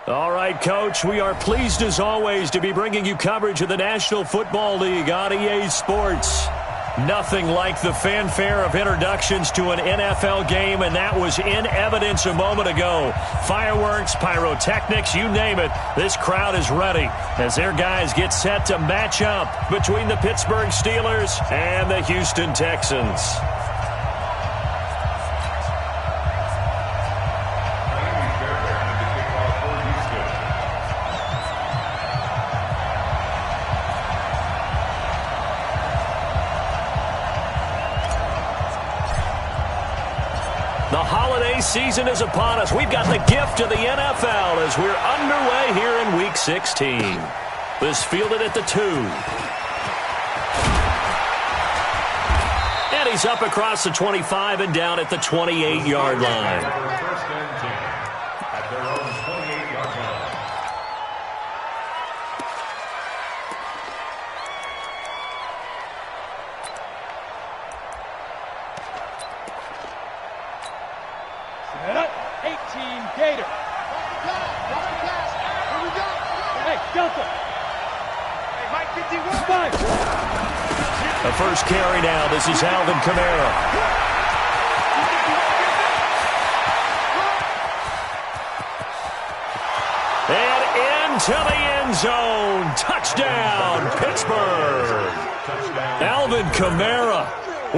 All right, Coach, we are pleased as always to be bringing you coverage of the National Football League on EA Sports. Nothing like the fanfare of introductions to an NFL game, and that was in evidence a moment ago. Fireworks, pyrotechnics, you name it, this crowd is ready as their guys get set to match up between the Pittsburgh Steelers and the Houston Texans. The holiday season is upon us. We've got the gift of the NFL as we're underway here in Week 16. This fielded at the 2. And he's up across the 25 and down at the 28-yard line. First and 10 at their own 28-yard line. Set up, 18 Gator. Hey, Delta. Hey, Mike 51. The first carry now. This is Alvin Kamara. And into the end zone. Touchdown, Pittsburgh. Alvin Kamara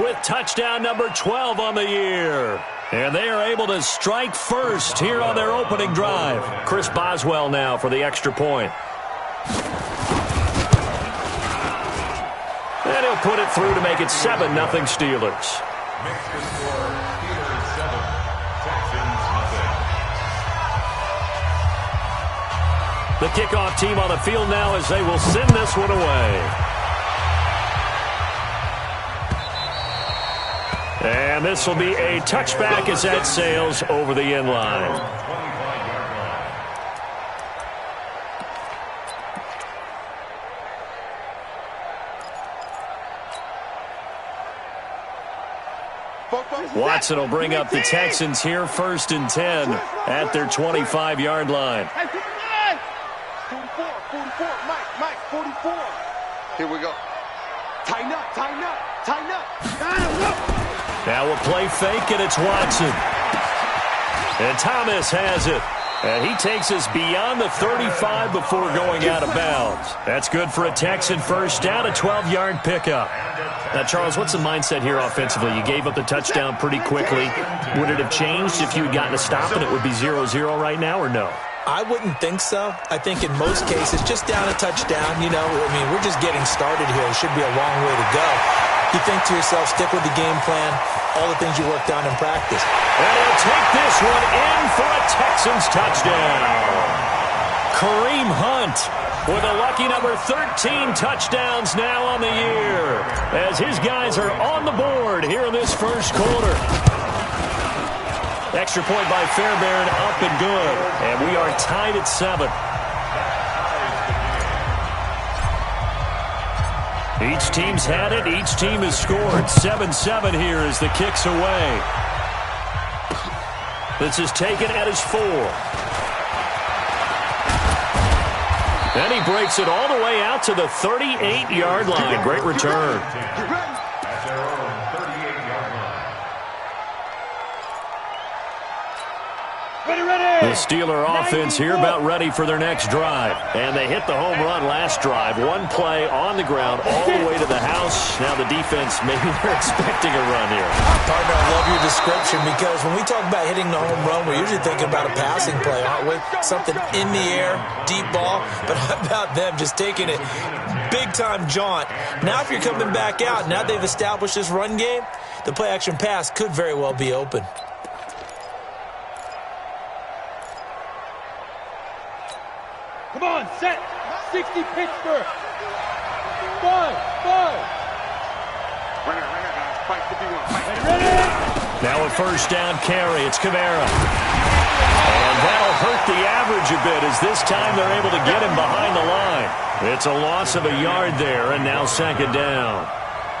with touchdown number 12 on the year. And they are able to strike first here on their opening drive. Chris Boswell now for the extra point. And he'll put it through to make it 7-0 Steelers. Makes the score Steelers 7, Texans nothing. The kickoff team on the field now as they will send this one away. And this will be a touchback as that sails over the end line. 25-yard line. Watson will bring up the Texans here, 1st and 10 at their 25-yard line. 44, Mike, 44. Here we go. Tighten up. Now we'll play fake, and it's Watson. And Thomas has it. And he takes us beyond the 35 before going out of bounds. That's good for a Texan first down, a 12-yard pickup. Now, Charles, what's the mindset here offensively? You gave up the touchdown pretty quickly. Would it have changed if you had gotten a stop and it would be 0-0 right now, or no? I wouldn't think so. I think in most cases, just down a touchdown, you know, I mean, we're just getting started here. It should be a long way to go. You think to yourself, stick with the game plan, all the things you worked on in practice. And he'll take this one in for a Texans touchdown. Kareem Hunt with a lucky number 13 touchdowns now on the year as his guys are on the board here in this first quarter. Extra point by Fairbairn, up and good. And we are tied at 7. Each team's had it. Each team has scored. 7-7 here as the kick's away. This is taken at his 4. And he breaks it all the way out to the 38-yard line. Great return. At their own 38-yard line. The Steeler offense here about ready for their next drive. And they hit the home run last drive. One play on the ground all the way to the house. Now the defense, maybe they're expecting a run here. Partner, I love your description because when we talk about hitting the home run, we're usually thinking about a passing play, aren't we? Something in the air, deep ball. But how about them just taking it big-time jaunt? Now if you're coming back out, now they've established this run game, the play-action pass could very well be open. Come on, set. 60 Pittsburgh. 5. Ready. Now a first down carry. It's Kamara. And that'll hurt the average a bit as this time they're able to get him behind the line. It's a loss of a yard there, and now 2nd down.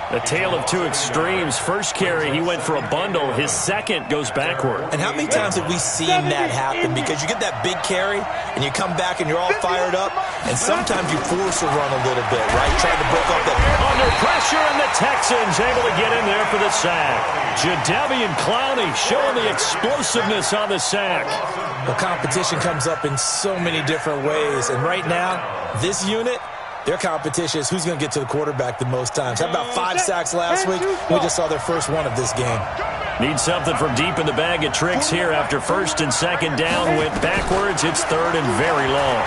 A tale of two extremes. First carry, he went for a bundle. His second goes backward. And how many times have we seen that happen? Because you get that big carry, and you come back, and you're all fired up, and sometimes you force a run a little bit, right? Trying to break off that. Under pressure, and the Texans able to get in there for the sack. Jadeveon Clowney showing the explosiveness on the sack. The competition comes up in so many different ways, and right now, this unit, their competition is who's going to get to the quarterback the most times. How about 5 sacks last week? We just saw their first one of this game. Need something from deep in the bag of tricks here after first and second down went backwards. It's third and very long.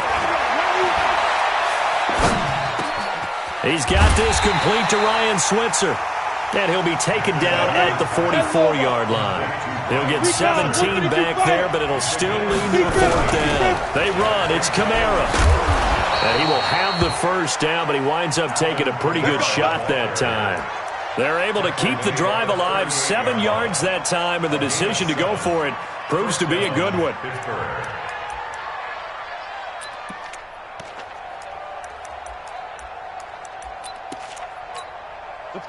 He's got this complete to Ryan Switzer. And he'll be taken down at the 44-yard line. He'll get 17 back there, but it'll still lead to a fourth down. They run. It's Kamara. And he will have the first down, but he winds up taking a pretty good shot that time. They're able to keep the drive alive, 7 yards that time, and the decision to go for it proves to be a good one.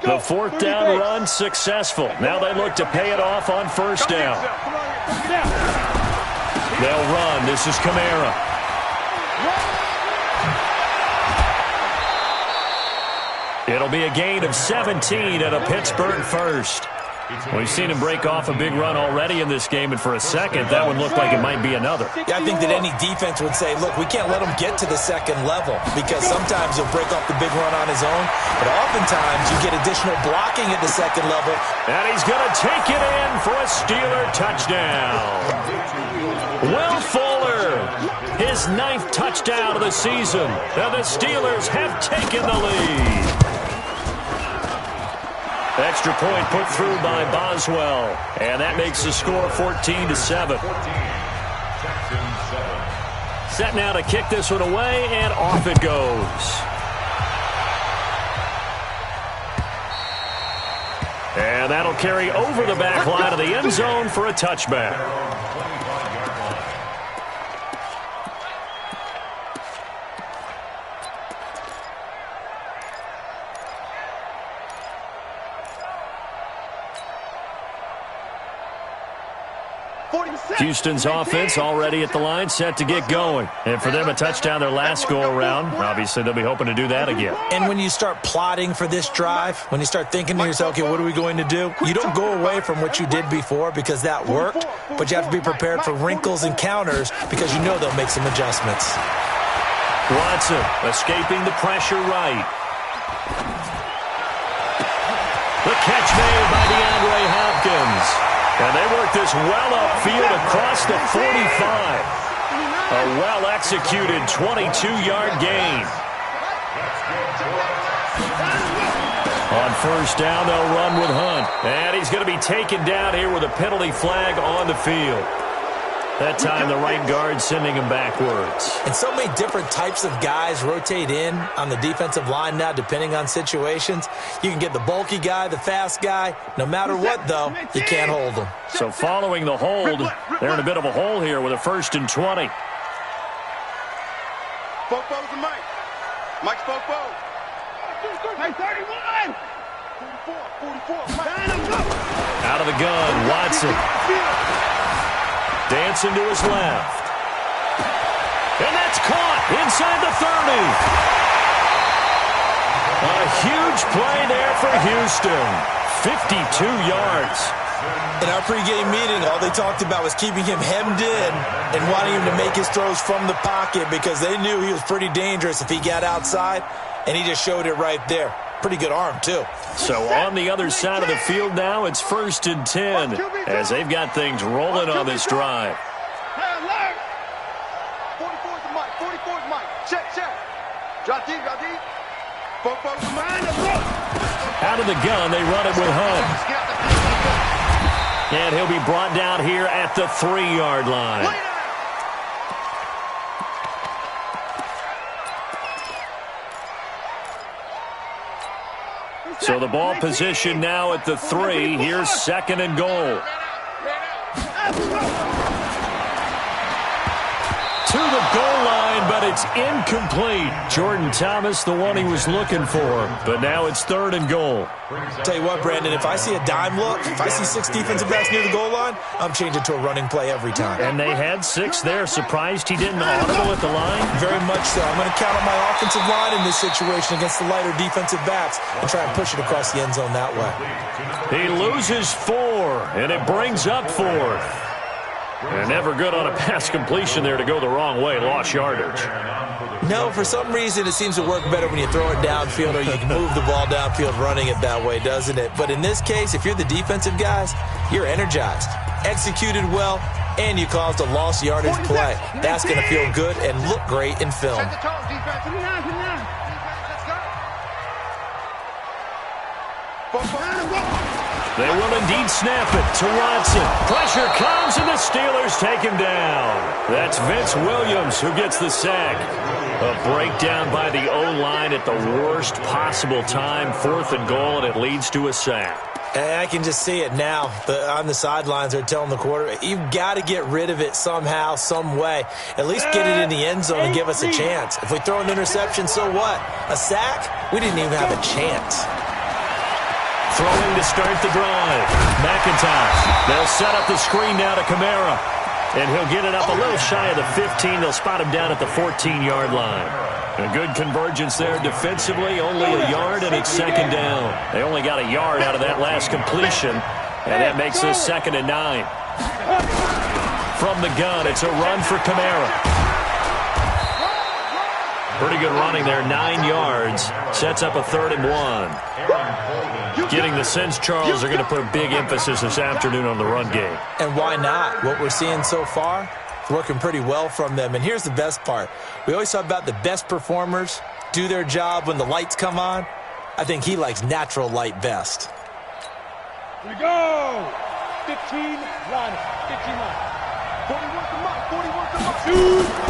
The fourth down run successful. Now they look to pay it off on first down. They'll run. This is Kamara. It'll be a gain of 17 and a Pittsburgh first. We've seen him break off a big run already in this game, and for a second, that one looked like it might be another. Yeah, I think that any defense would say, look, we can't let him get to the second level because sometimes he'll break off the big run on his own, but oftentimes you get additional blocking at the second level. And he's going to take it in for a Steeler touchdown. Will Fuller, his 9th touchdown of the season, and the Steelers have taken the lead. Extra point put through by Boswell, and that makes the score 14-7. Set now to kick this one away, and off it goes. And that'll carry over the back line of the end zone for a touchback. Houston's offense already at the line, set to get going. And for them, a touchdown their last go-around. Obviously, they'll be hoping to do that again. And when you start plotting for this drive, when you start thinking to yourself, okay, what are we going to do? You don't go away from what you did before because that worked, but you have to be prepared for wrinkles and counters because you know they'll make some adjustments. Watson escaping the pressure right. The catch made by DeAndre Hopkins. And they work this well upfield across the 45. A well-executed 22-yard gain. On first down, they'll run with Hunt. And he's going to be taken down here with a penalty flag on the field. That time, the right guard sending him backwards. And so many different types of guys rotate in on the defensive line now, depending on situations. You can get the bulky guy, the fast guy. No matter what, though, you can't hold them. So following the hold, they're in a bit of a hole here with a 1st and 20. Fofo to Mike. Mike's Fofo. Hey, 31! 44, Out of the gun, Watson. Dancing to his left. And that's caught inside the 30. A huge play there for Houston. 52 yards. In our pregame meeting, all they talked about was keeping him hemmed in and wanting him to make his throws from the pocket because they knew he was pretty dangerous if he got outside, and he just showed it right there. Pretty good arm, too. So on the other side of the field now, it's 1st and 10 as they've got things rolling on this drive. 44's Mike. 44's Mike. Check. Drop deep. Fofo's mine. Out of the gun, they run it with Hunt. And he'll be brought down here at the 3-yard line. So the ball position now at the 3. Here's 2nd and goal. to the goal line, but it's incomplete. Jordan Thomas, the one he was looking for, but now it's 3rd and goal. Tell you what, Brandon, if I see a dime look, if I see 6 defensive backs near the goal line, I'm changing to a running play every time. And they had 6 there. Surprised he didn't audible at the line? Very much so. I'm going to count on my offensive line in this situation against the lighter defensive backs and try and push it across the end zone that way. He loses 4, and it brings up 4th. And never good on a pass completion there to go the wrong way. Lost yardage. No, for some reason it seems to work better when you throw it downfield or you can move the ball downfield running it that way, doesn't it? But in this case, if you're the defensive guys, you're energized, executed well, and you caused a lost yardage play. That's going to feel good and look great in film. Set the tone, defense. Let's go. They will indeed snap it to Watson. Pressure comes, and the Steelers take him down. That's Vince Williams who gets the sack. A breakdown by the O-line at the worst possible time. 4th and goal, and it leads to a sack. And I can just see it now. On the sidelines, they're telling the quarterback, you've got to get rid of it somehow, some way. At least get it in the end zone and give us a chance. If we throw an interception, so what? A sack? We didn't even have a chance. Throwing to start the drive. McIntosh. They'll set up the screen now to Kamara. And he'll get it up a little shy of the 15. They'll spot him down at the 14-yard line. A good convergence there defensively. Only a yard, and it's 2nd down. They only got a yard out of that last completion. And that makes this 2nd and 9. From the gun, it's a run for Kamara. Pretty good running there, 9 yards. Sets up a 3rd and 1. Getting the sense Charles are going to put a big emphasis this afternoon on the run game. And why not? What we're seeing so far, working pretty well from them. And here's the best part. We always talk about the best performers do their job when the lights come on. I think he likes natural light best. Here we go. 15 line. 15 line. 41 to Mike. 41 to Mike.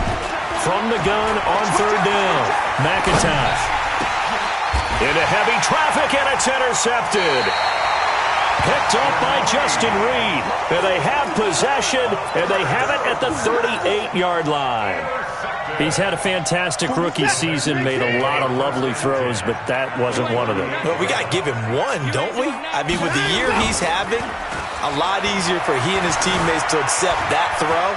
From the gun on 3rd down. McIntosh. Into heavy traffic, and it's intercepted. Picked up by Justin Reed. And they have possession, and they have it at the 38-yard line. He's had a fantastic rookie season, made a lot of lovely throws, but that wasn't one of them. Well, we got to give him one, don't we? I mean, with the year he's having, a lot easier for he and his teammates to accept that throw,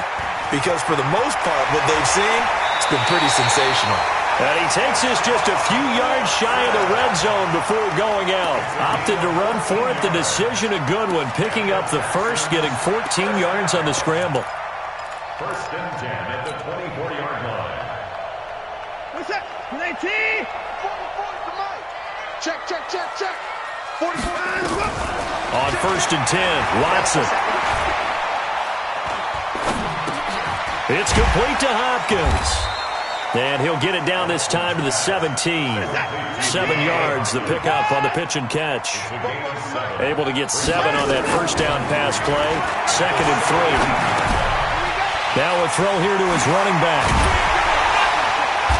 because for the most part, what they've seen, it's been pretty sensational. And he takes us just a few yards shy of the red zone before going out. Opted to run for it. The decision a good one. Picking up the first, getting 14 yards on the scramble. 1st and 10 at the 24-yard line. What's that? 19. 44 to Mike. Check. 44. On 1st and 10, Watson. It's complete to Hopkins. And he'll get it down this time to the 17. 7 yards, the pickup on the pitch and catch. Able to get 7 on that 1st down pass play. 2nd and 3. Now a throw here to his running back.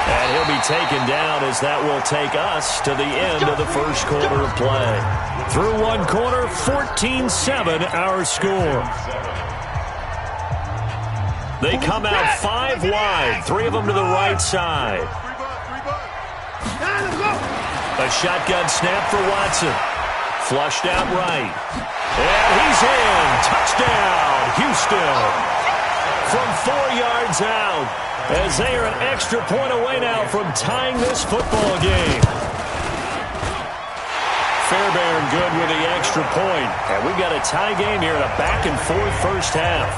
And he'll be taken down as that will take us to the end of the 1st quarter of play. Through 1 quarter, 14-7 our score. They come out 5 wide, 3 of them to the right side. A shotgun snap for Watson. Flushed out right. And he's in. Touchdown, Houston. From 4 yards out, as they are an extra point away now from tying this football game. Fairbairn good with the extra point. And we've got a tie game here in a back-and-forth 1st half.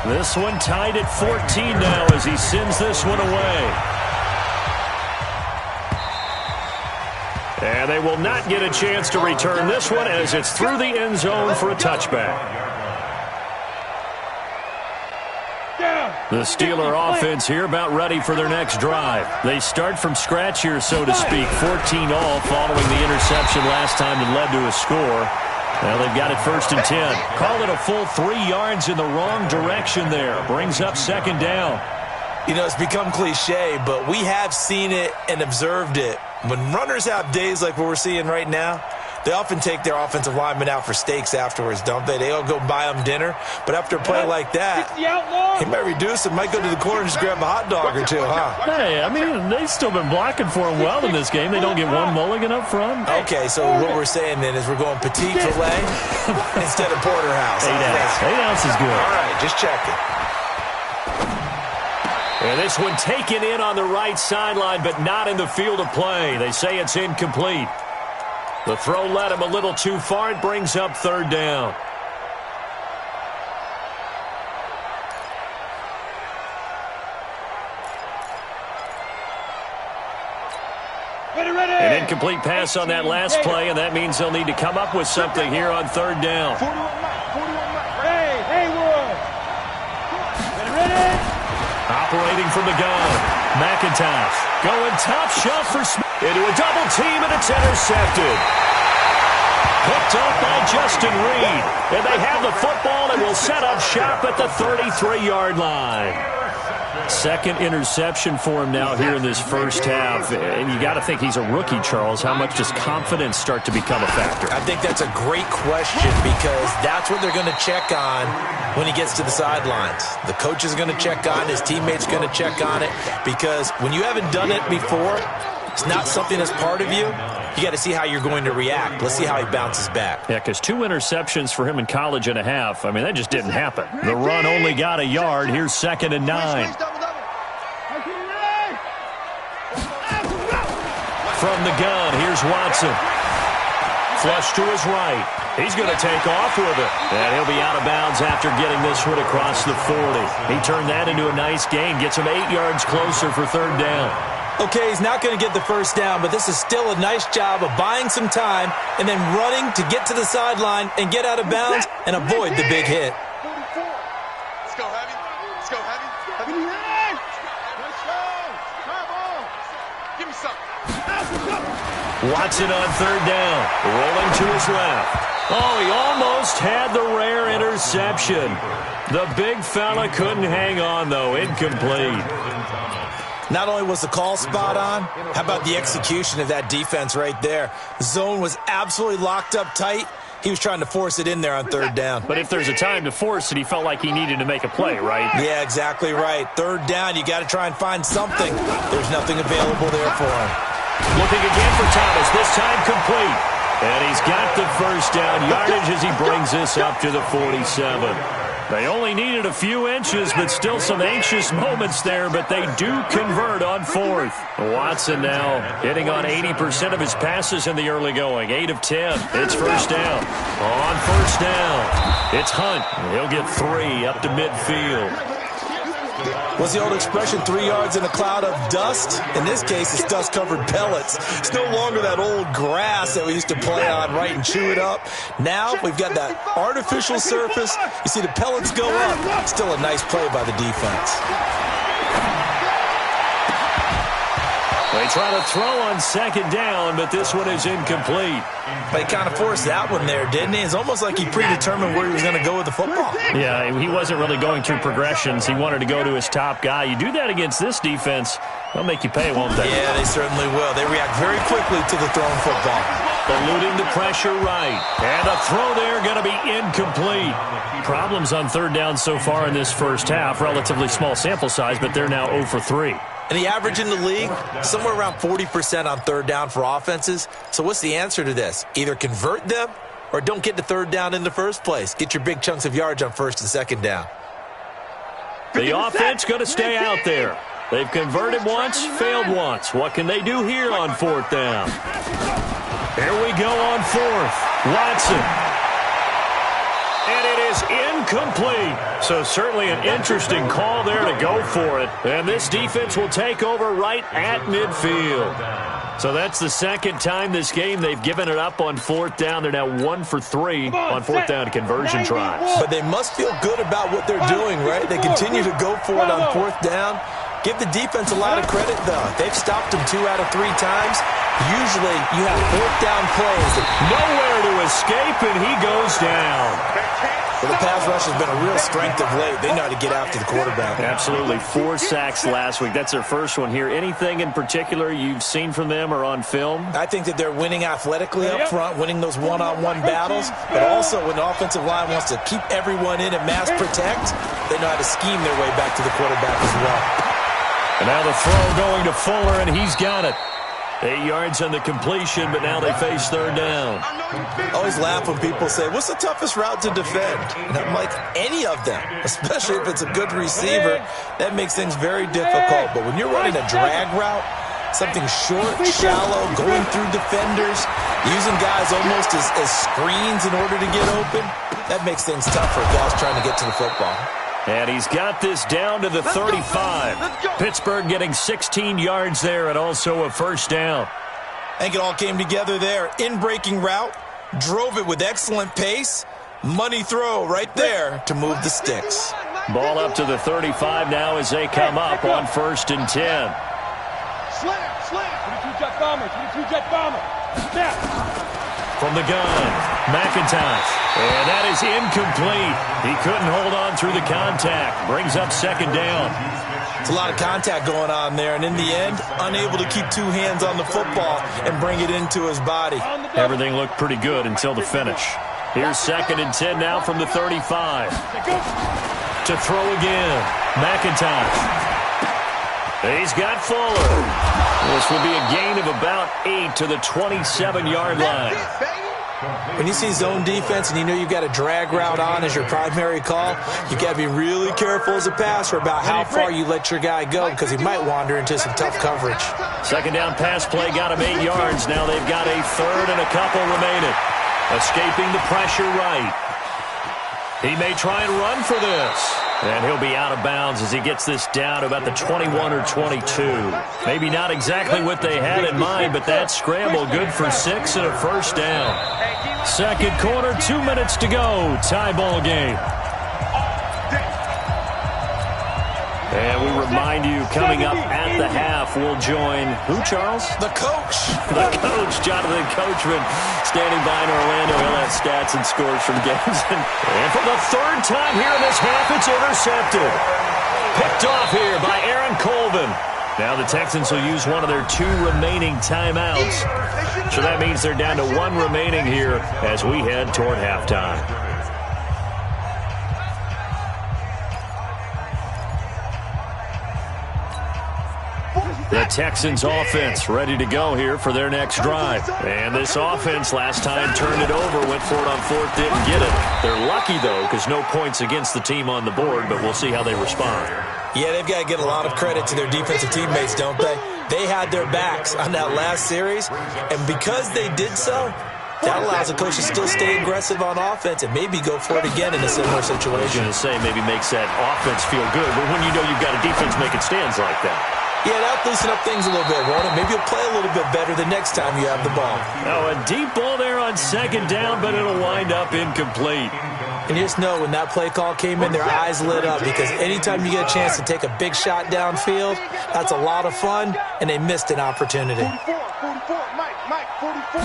This one tied at 14 now as he sends this one away. And they will not get a chance to return this one as it's through the end zone for a touchback. The Steeler offense here about ready for their next drive. They start from scratch here, so to speak. 14-all following the interception last time that led to a score. Well, they've got it 1st and 10. Call it a full 3 yards in the wrong direction there. Brings up 2nd down. You know, it's become cliche, but we have seen it and observed it. When runners have days like what we're seeing right now, They often take their offensive linemen out for steaks afterwards, don't they? They all go buy them dinner. But after a play like that, he might reduce it, might go to the corner and just grab a hot dog or two, huh? Hey, I mean, they've still been blocking for him well in this game. They don't get one mulligan up front. Okay, so what we're saying then is we're going petite filet instead of porterhouse. 8 ounce. 8 ounce is good. All right, just checking. And this one taken in on the right sideline, but not in the field of play. They say it's incomplete. The throw led him a little too far. It brings up third down. An incomplete pass on that last play, and that means they'll need to come up with something here on third down. 41 Mike. Hey, Haywood. Ready? Operating from the gun. McIntosh going top shelf for Smith. Into a double team, and it's intercepted. Picked up by Justin Reed. And they have the football and will set up shop at the 33-yard line. Second interception for him now here in this first half. And you got to think he's a rookie, Charles. How much does confidence start to become a factor? I think that's a great question because that's what they're going to check on when he gets to the sidelines. The coach is going to check on it. His teammates are going to check on it because when you haven't done it before, it's not something that's part of you. You got to see how you're going to react. Let's see how he bounces back. Yeah, because 2 interceptions for him in college and a half. I mean, that just didn't happen. The run only got a yard. Here's 2nd and 9. From the gun, here's Watson. Flush to his right. He's going to take off with it. And he'll be out of bounds after getting this one across the 40. He turned that into a nice gain. Gets him 8 yards closer for third down. Okay, he's not going to get the first down, but this is still a nice job of buying some time and then running to get to the sideline and get out of bounds and avoid the big hit. 44. Let's go, Heavy. Let's go, Heavy. Heavy. Let's go. Come on. Give me something. Watson on third down. Rolling to his left. Oh, he almost had the rare interception. The big fella couldn't hang on, though. Incomplete. Not only was the call spot on, how about the execution of that defense right there? The zone was absolutely locked up tight. He was trying to force it in there on third down. But if there's a time to force it, he felt like he needed to make a play, right? Yeah, exactly right. Third down, you got to try and find something. There's nothing available there for him. Looking again for Thomas, this time complete. And he's got the first down yardage as he brings this up to the 47. They only needed a few inches, but still some anxious moments there, but they do convert on fourth. Watson now hitting on 80% of his passes in the early going. 8 of 10. It's first down. On first down, it's Hunt. He'll get 3 up to midfield. What's the old expression, 3 yards in a cloud of dust? In this case, it's dust-covered pellets. It's no longer that old grass that we used to play on, right, and chew it up. Now we've got that artificial surface. You see the pellets go up. Still a nice play by the defense. They try to throw on second down, but this one is incomplete. But he kind of forced that one there, didn't he? It's almost like he predetermined where he was going to go with the football. Yeah, he wasn't really going through progressions. He wanted to go to his top guy. You do that against this defense, they'll make you pay, won't they? Yeah, they certainly will. They react very quickly to the thrown football. Eluding the pressure right. And a throw there going to be incomplete. Problems on third down so far in this first half. Relatively small sample size, but they're now 0 for 3. And the average in the league, somewhere around 40% on third down for offenses. So what's the answer to this? Either convert them or don't get to third down in the first place. Get your big chunks of yards on first and second down. The offense going to stay out there. They've converted once, failed once. What can they do here on fourth down? Here we go on fourth. Watson. And it is incomplete. So certainly an interesting call there to go for it. And this defense will take over right at midfield. So that's the second time this game they've given it up on fourth down. They're now 1 for 3 on fourth down conversion tries. But they must feel good about what they're doing, right? They continue to go for it on fourth down. Give the defense a lot of credit, though. They've stopped him 2 out of 3 times. Usually you have fourth down plays. Nowhere to escape, and he goes down. Well, the pass rush has been a real strength of late. They know how to get after the quarterback. Absolutely. 4 sacks last week. That's their first one here. Anything in particular you've seen from them or on film? I think that they're winning athletically up front, winning those one-on-one battles, but also when the offensive line wants to keep everyone in and mass protect, they know how to scheme their way back to the quarterback as well. And now the throw going to Fuller, and he's got it. 8 yards on the completion, but now they face third down. I always laugh when people say, what's the toughest route to defend? And I'm like, any of them, especially if it's a good receiver. That makes things very difficult. But when you're running a drag route, something short, shallow, going through defenders, using guys almost as screens in order to get open, that makes things tough for guys trying to get to the football. And he's got this down to the 35. Pittsburgh getting 16 yards there and also a first down. I think it all came together there. In-breaking route, drove it with excellent pace. Money throw right there to move the sticks. Ball up to the 35 now as they come up on 1st and 10. Slam. 22-jet bomber. 22-jet bomber. Snap. From the gun, McIntosh. And that is incomplete. He couldn't hold on through the contact. Brings up second down. It's a lot of contact going on there, and in the end, unable to keep 2 hands on the football and bring it into his body. Everything looked pretty good until the finish. Here's 2nd and 10 now from the 35. To throw again, McIntosh. He's got Fuller. This will be a gain of about 8 to the 27-yard line. When you see zone defense and you know you've got a drag route on as your primary call, you got to be really careful as a passer about how far you let your guy go because he might wander into some tough coverage. Second down pass play got him 8 yards. Now they've got a third and a couple remaining. Escaping the pressure right. He may try and run for this. And he'll be out of bounds as he gets this down to about the 21 or 22. Maybe not exactly what they had in mind, but that scramble good for 6 and a first down. Second quarter, 2 minutes to go. Tie ball game. And we remind you, coming up at the half, we'll join who, Charles? The coach. The coach, Jonathan Coachman, standing by in Orlando. He'll have stats and scores from games. And for the 3rd time here in this half, it's intercepted. Picked off here by Aaron Colvin. Now the Texans will use one of their 2 remaining timeouts. So that means they're down to 1 remaining here as we head toward halftime. The Texans offense ready to go here for their next drive. And this offense last time turned it over, went for it on 4th, didn't get it. They're lucky, though, because no points against the team on the board, but we'll see how they respond. Yeah, they've got to get a lot of credit to their defensive teammates, don't they? They had their backs on that last series, and because they did so, that allows the coach to still stay aggressive on offense and maybe go for it again in a similar situation. I was going to say maybe makes that offense feel good, but when you know you've got a defense making stands like that. Yeah, that'll loosen up things a little bit, won't it? Maybe you'll play a little bit better the next time you have the ball. Oh, a deep ball there on 2nd down, but it'll wind up incomplete. And you just know when that play call came in, their eyes lit up because anytime you get a chance to take a big shot downfield, that's a lot of fun, and they missed an opportunity. 44, Mike, 44.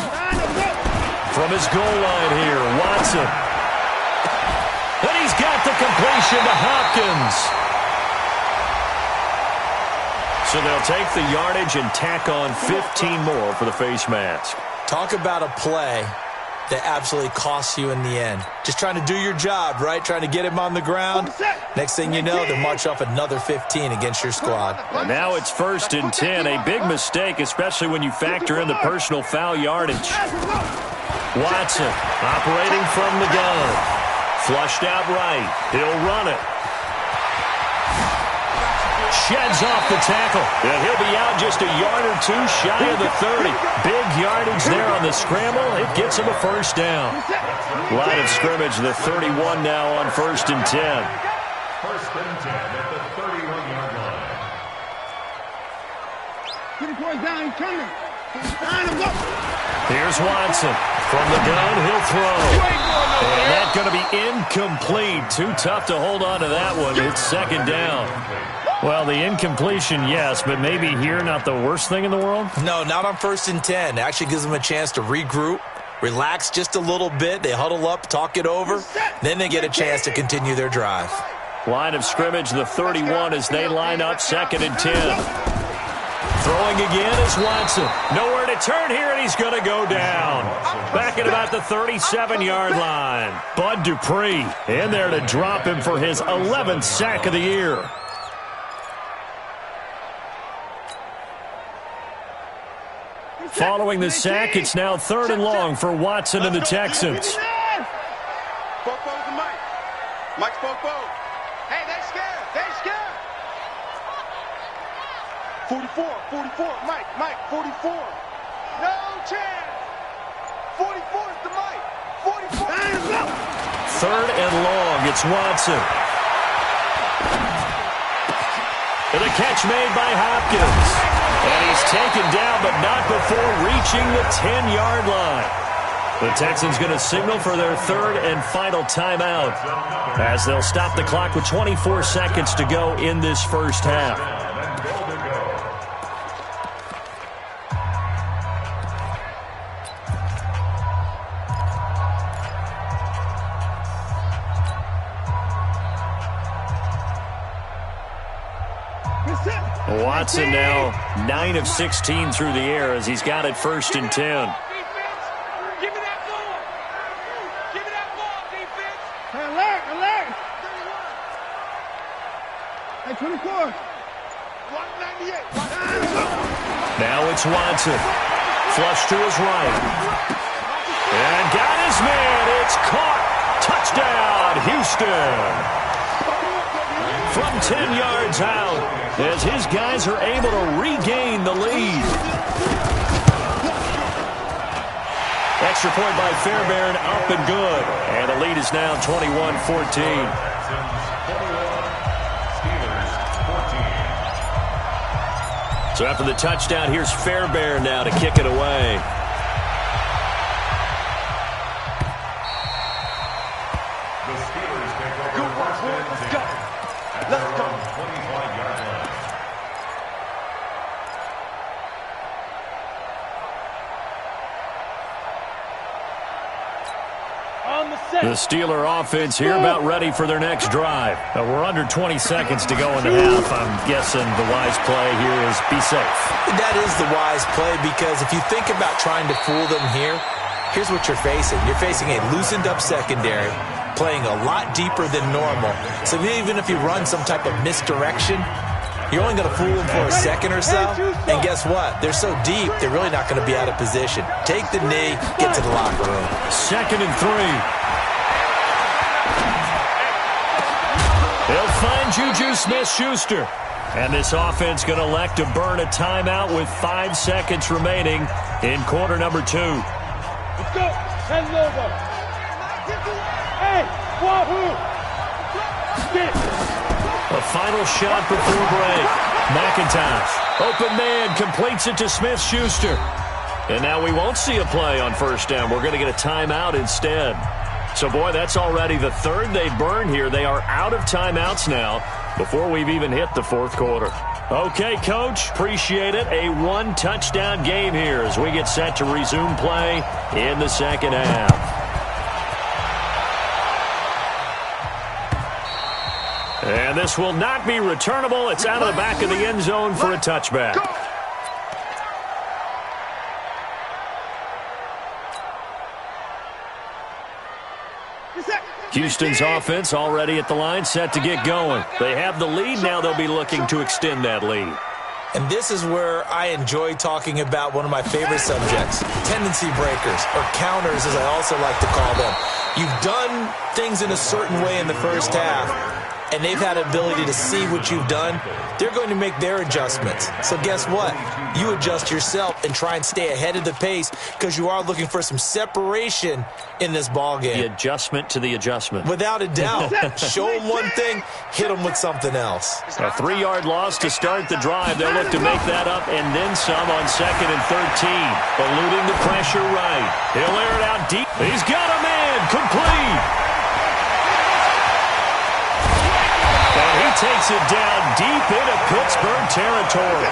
From his goal line here, Watson. And he's got the completion to Hopkins. So they'll take the yardage and tack on 15 more for the face mask. Talk about a play that absolutely costs you in the end. Just trying to do your job, right? Trying to get him on the ground. Next thing you know, they'll march off another 15 against your squad. And now it's 1st and 10. A big mistake, especially when you factor in the personal foul yardage. Watson operating from the gun. Flushed out right. He'll run it. Sheds off the tackle. And he'll be out just a yard or 2 shy of the 30. Big yardage there on the scramble. It gets him a first down. Line of scrimmage, the 31 now on 1st and 10. 1st and 10 at the 31-yard line. Get him going down, he's coming. Here's Watson. From the gun, he'll throw. And that's going to be incomplete. Too tough to hold on to that one. It's 2nd down. Well, the incompletion, yes, but maybe here not the worst thing in the world? No, not on 1st and 10. It actually gives them a chance to regroup, relax just a little bit. They huddle up, talk it over. Then they get a chance to continue their drive. Line of scrimmage, the 31 as they line up 2nd and 10. Throwing again is Watson. Nowhere to turn here, and he's going to go down. Back at about the 37-yard line. Bud Dupree in there to drop him for his 11th sack of the year. Following the sack, it's now 3rd and long for Watson and the Texans. Bobo's the Mike. Mike's Bobo. Hey, they scared. They scared. 44, Mike, 44. No chance. 44 is the Mike. 44. 3rd and long, it's Watson. And a catch made by Hopkins. And he's taken down, but not before reaching the 10-yard line. The Texans going to signal for their 3rd and final timeout as they'll stop the clock with 24 seconds to go in this first half. Watson now 9 of 16 through the air as he's got it 1st and 10. Give me that ball. Give me that ball, defense. Alert. Hey, 24. 198. Now it's Watson. Flush to his right. And got his man. It's caught. Touchdown, Houston. From 10 yards out as his guys are able to regain the lead. Extra point by Fairbairn, up and good. And the lead is now 21-14. So after the touchdown, here's Fairbairn now to kick it away. The Steeler offense here about ready for their next drive. We're under 20 seconds to go in the half. I'm guessing the wise play here is be safe. That is the wise play because if you think about trying to fool them here, here's what you're facing. You're facing a loosened up secondary, playing a lot deeper than normal. So even if you run some type of misdirection, you're only going to fool them for a second or so. And guess what? They're so deep, they're really not going to be out of position. Take the knee, get to the locker room. 2nd and 3. They'll find Juju Smith-Schuster. And this offense going to elect to burn a timeout with 5 seconds remaining in quarter number 2. Let's go. Hand it over. Hey, wahoo. Sit. A final shot before break. McIntosh. Open man completes it to Smith-Schuster. And now we won't see a play on 1st down. We're going to get a timeout instead. So, boy, that's already the 3rd they burn here. They are out of timeouts now before we've even hit the 4th quarter. Okay, Coach, appreciate it. A 1-touchdown game here as we get set to resume play in the 2nd half. And this will not be returnable. It's out of the back of the end zone for a touchback. Houston's offense already at the line, set to get going. They have the lead. Now they'll be looking to extend that lead. And this is where I enjoy talking about one of my favorite subjects, tendency breakers, or counters as I also like to call them. You've done things in a certain way in the first half, and they've had an ability to see what you've done. They're going to make their adjustments. So guess what? You adjust yourself and try and stay ahead of the pace because you are looking for some separation in this ball game. The adjustment to the adjustment. Without a doubt. Show them one thing, hit them with something else. A 3-yard loss to start the drive. They'll look to make that up and then some on 2nd and 13. Eluding the pressure right. He'll air it out deep. He's got a man. Complete. And he takes it down deep into Pittsburgh territory.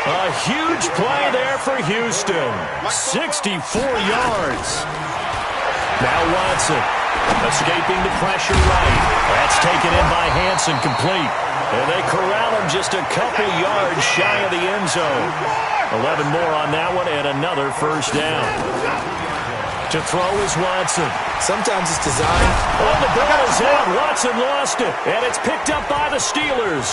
A huge play there for Houston. 64 yards. Now Watson escaping the pressure right. That's taken in by Hansen, complete. And they corral him just a couple yards shy of the end zone. 11 more on that one and another first down. To throw is Watson. Sometimes it's designed. Oh, the ball is out. Watson lost it. And it's picked up by the Steelers.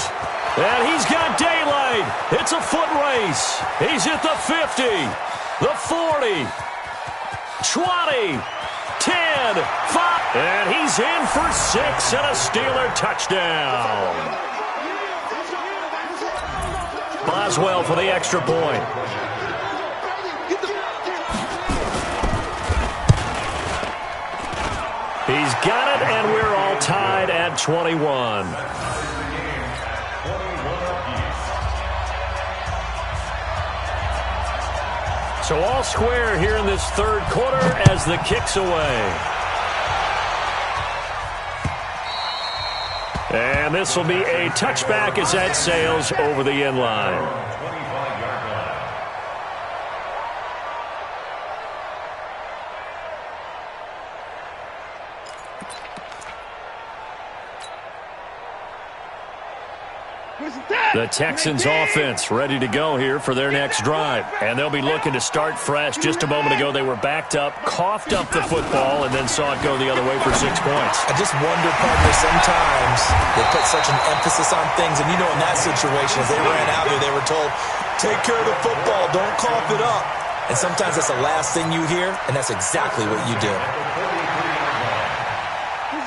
And he's got daylight. It's a foot race. He's at the 50, the 40, 20, 10, 5. And he's in for 6 and a Steeler touchdown. Boswell for the extra point. He's got it, and we're all tied at 21. So all square here in this third quarter as the kick's away. And this will be a touchback as that sails over the end line. The Texans offense ready to go here for their next drive. And they'll be looking to start fresh. Just a moment ago, they were backed up, coughed up the football, and then saw it go the other way for 6 points. I just wonder, partner, sometimes they put such an emphasis on things. And, you know, in that situation, as they ran out there, they were told, take care of the football, don't cough it up. And sometimes that's the last thing you hear, and that's exactly what you do.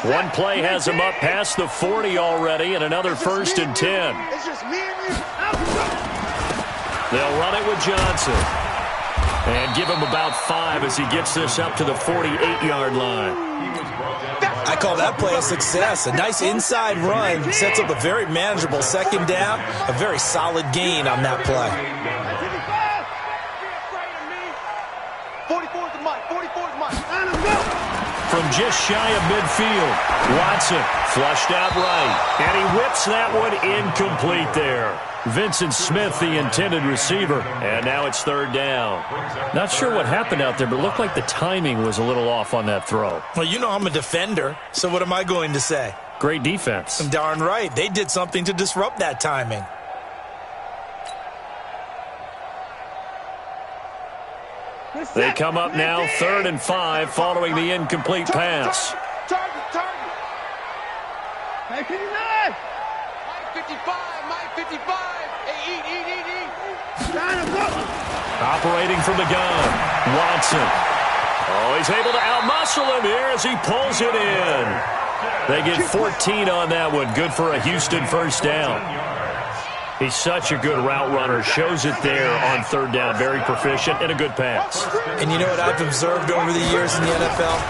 One play has him up past the 40 already, and another 1st and 10. They'll run it with Johnson. And give him about 5 as he gets this up to the 48-yard line. I call that play a success. A nice inside run sets up a very manageable second down, a very solid gain on that play. 44's the mic. 44's mine. From just shy of midfield, Watson flushed out right, and he whips that one incomplete there. Vincent Smith, the intended receiver, and now it's 3rd down. Not sure what happened out there, but it looked like the timing was a little off on that throw. Well, you know I'm a defender, so what am I going to say? Great defense. Darn right. They did something to disrupt that timing. They come up now 3rd and 5 following the incomplete pass. Target. Hey, 59. Mike 55. Hey, eat. Operating from the gun, Watson. Oh, he's able to outmuscle him here as he pulls it in. They get 14 on that one. Good for a Houston first down. He's such a good route runner. Shows it there on 3rd down. Very proficient and a good pass. And you know what I've observed over the years in the NFL?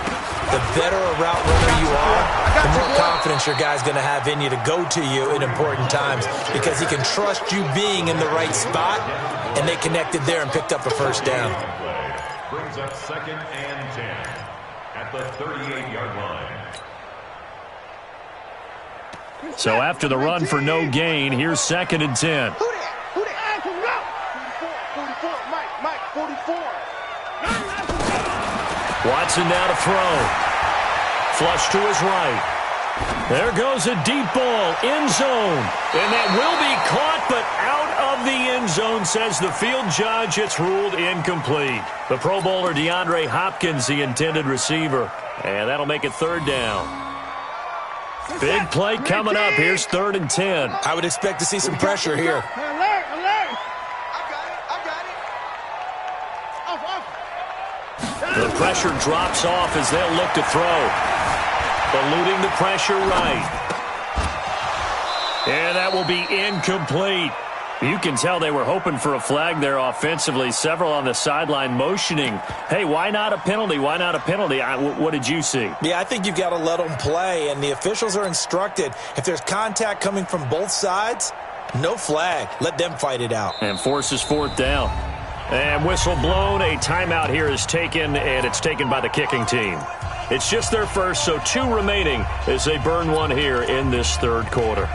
The better a route runner you are, the more confidence your guy's going to have in you to go to you in important times because he can trust you being in the right spot, and they connected there and picked up a first down. Brings up 2nd and 10 at the 38-yard line. So after the run for no gain, here's 2nd and 10. Who that? 44. Mike, 44. Watson now to throw. Flush to his right. There goes a deep ball, end zone. And that will be caught, but out of the end zone, says the field judge. It's ruled incomplete. The Pro Bowler DeAndre Hopkins, the intended receiver. And that'll make it 3rd down. Big play coming up. Here's 3rd and 10. I would expect to see some pressure here. Alert. I got it. The pressure drops off as they'll look to throw. Eluding the pressure right. And that will be incomplete. You can tell they were hoping for a flag there offensively. Several on the sideline motioning, hey, why not a penalty? Why not a penalty? What did you see? Yeah, I think you've got to let them play, and the officials are instructed. If there's contact coming from both sides, no flag. Let them fight it out. And forces 4th down. And whistle blown. A timeout here is taken, and it's taken by the kicking team. It's just their first, so 2 remaining as they burn one here in this 3rd quarter.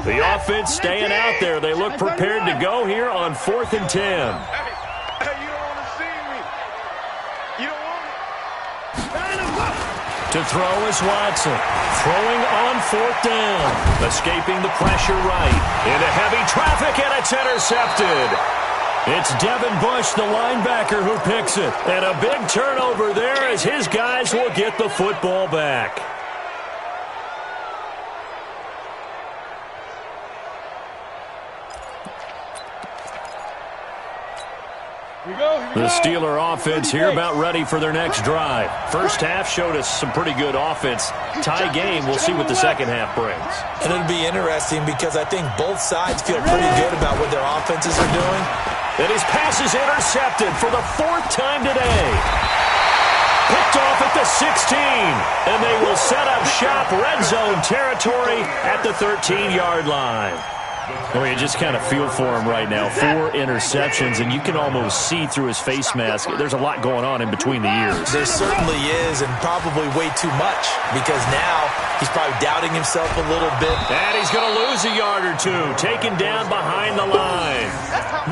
The offense staying out there. They look prepared to go here on 4th and 10. Hey, you don't want to see me. You don't want it. To throw is Watson. Throwing on 4th down. Escaping the pressure right. Into heavy traffic, and it's intercepted. It's Devin Bush, the linebacker, who picks it. And a big turnover there as his guys will get the football back. The Steeler offense here about ready for their next drive. First half showed us some pretty good offense. Tie game, we'll see what the second half brings. And it'll be interesting because I think both sides feel pretty good about what their offenses are doing. And his pass is intercepted for the 4th time today. Picked off at the 16. And they will set up shop red zone territory at the 13-yard line. Well, you just kind of feel for him right now. 4 interceptions, and you can almost see through his face mask. There's a lot going on in between the ears. There certainly is, and probably way too much, because now he's probably doubting himself a little bit. And he's going to lose a yard or two, taken down behind the line.